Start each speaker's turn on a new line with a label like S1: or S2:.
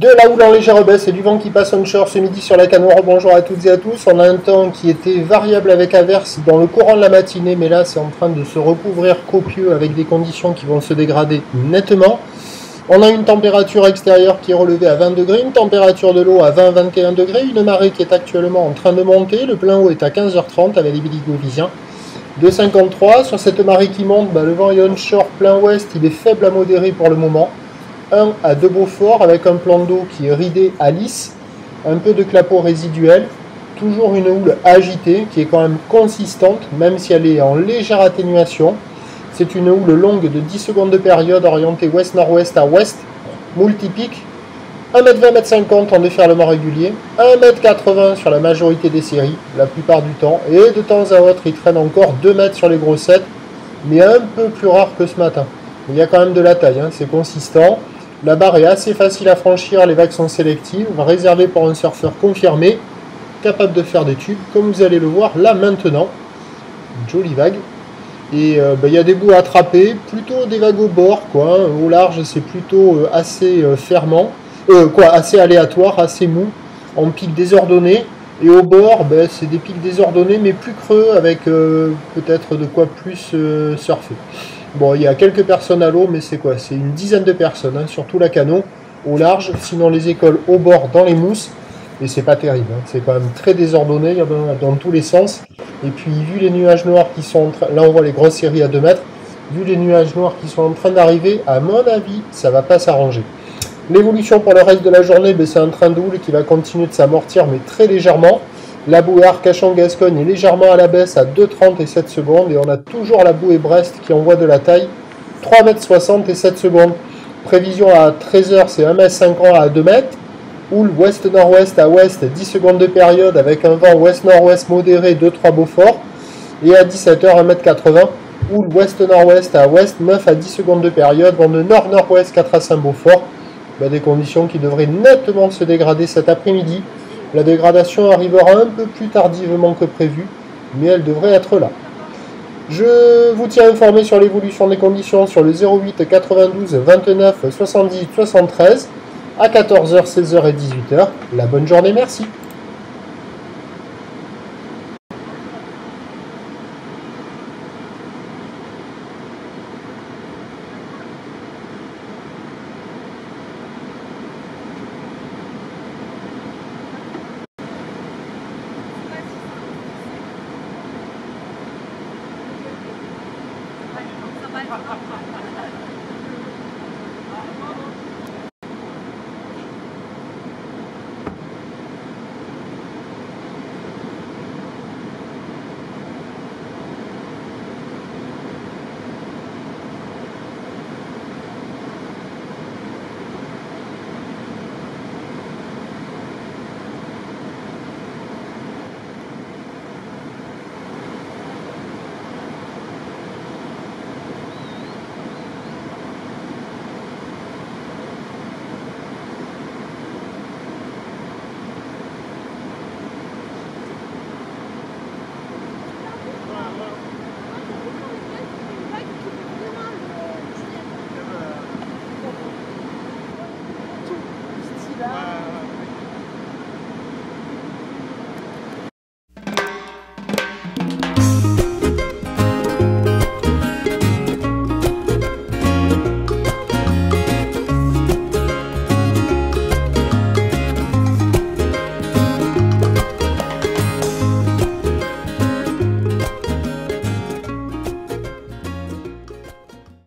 S1: De la houle en légère baisse et du vent qui passe onshore ce midi sur la Cano. Bonjour à toutes et à tous. On a un temps qui était variable avec averse dans le courant de la matinée, mais là c'est en train de se recouvrir copieux avec des conditions qui vont se dégrader nettement. On a une température extérieure qui est relevée à 20 degrés, une température de l'eau à 20-21 degrés, une marée qui est actuellement en train de monter. Le plein eau est à 15h30 avec les biligovisiens de 53. Sur cette marée qui monte, le vent est onshore plein ouest, il est faible à modéré pour le moment. 1 à 2 Beaufort avec un plan d'eau qui est ridé à lisse, un peu de clapot résiduel, toujours une houle agitée qui est quand même consistante, même si elle est en légère atténuation. C'est une houle longue de 10 secondes de période orientée ouest-nord-ouest à ouest, multipique, 1m20, 1m50 en déferlement régulier, 1m80 sur la majorité des séries, la plupart du temps, et de temps à autre il traîne encore 2 mètres sur les grossettes, mais un peu plus rare que ce matin. Il y a quand même de la taille, c'est consistant. La barre est assez facile à franchir, les vagues sont sélectives, réservées pour un surfeur confirmé, capable de faire des tubes, comme vous allez le voir là maintenant. Jolie vague. Et il y a des bouts à attraper, plutôt des vagues au bord, au large c'est plutôt assez fermant, assez aléatoire, assez mou, en pic désordonné. Et au bord, c'est des pics désordonnés, mais plus creux, avec peut-être de quoi plus surfer. Bon, il y a quelques personnes à l'eau, mais c'est quoi? C'est une dizaine de personnes, surtout la Cano, au large. Sinon, les écoles au bord, dans les mousses. Et c'est pas terrible, c'est quand même très désordonné, il y en a dans tous les sens. Et puis, vu les nuages noirs qui sont en train... Là, on voit les grosses séries à 2 mètres. Vu les nuages noirs qui sont en train d'arriver, à mon avis, ça va pas s'arranger. L'évolution pour le reste de la journée, c'est un train de houle qui va continuer de s'amortir, mais très légèrement. La bouée Arcachon-Gascogne est légèrement à la baisse à 2,30 et 7 secondes. Et on a toujours la bouée Brest qui envoie de la taille, 3,60 m et 7 secondes. Prévision à 13h, c'est 1,50 m à 2 m. Houle ouest-nord-ouest à ouest, 10 secondes de période avec un vent ouest-nord-ouest modéré, 2-3 Beaufort. Et à 17h, 1,80 m. Houle ouest-nord-ouest à ouest, 9 à 10 secondes de période. Vent de nord-nord-ouest, 4 à 5 Beaufort. Des conditions qui devraient nettement se dégrader cet après-midi. La dégradation arrivera un peu plus tardivement que prévu, mais elle devrait être là. Je vous tiens informé sur l'évolution des conditions sur le 08 92 29 78 73 à 14h, 16h et 18h. La bonne journée, merci.